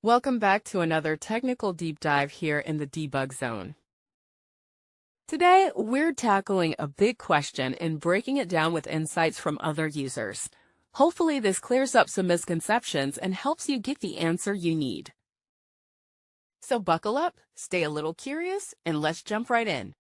Welcome back to another technical deep dive here in the debug zone. Today, we're tackling a big question and breaking it down with insights from other users. Hopefully, this clears up some misconceptions and helps you get the answer you need. So buckle up, stay a little curious, and let's jump right in.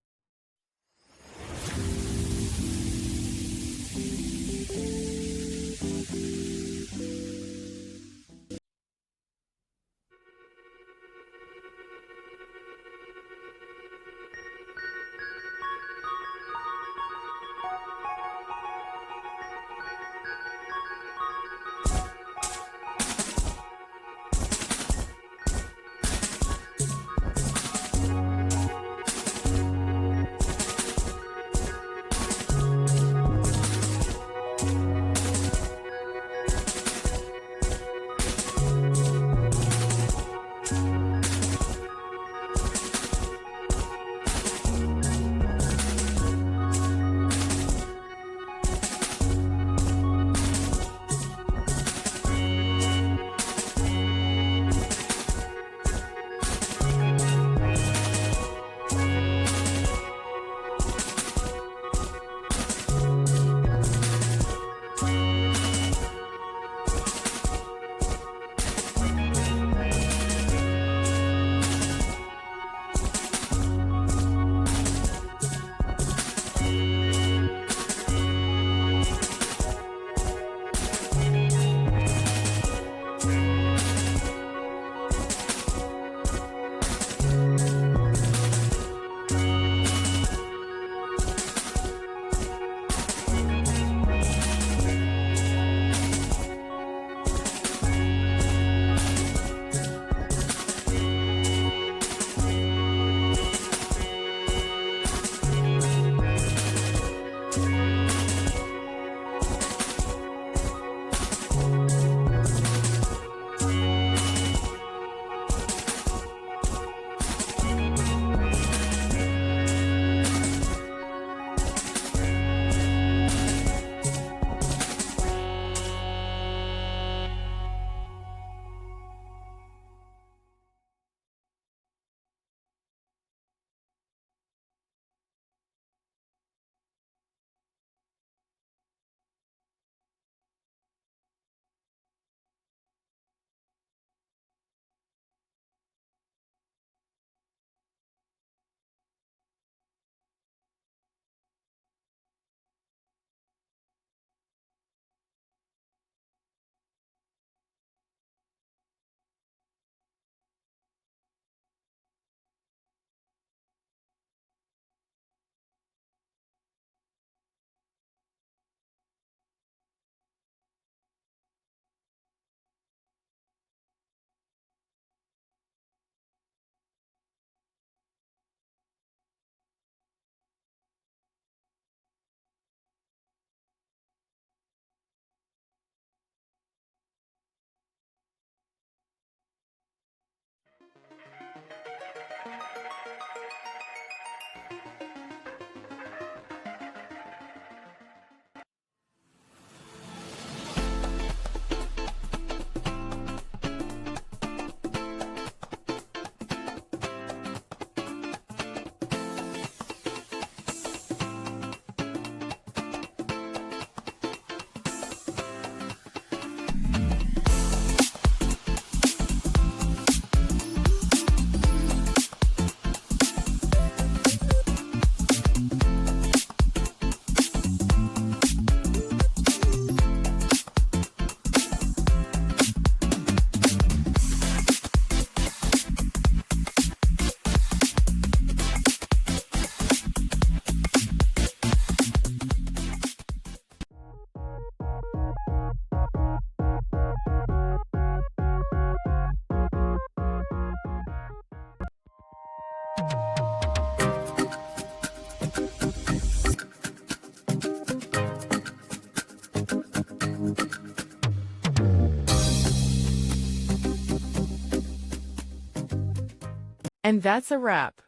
And that's a wrap.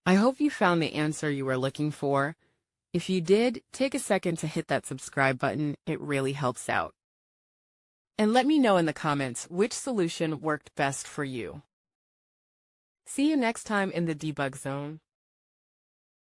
I hope you found the answer you were looking for. If you did, take a second to hit that subscribe button. It really helps out. And let me know in the comments which solution worked best for you. See you next time in the debug zone.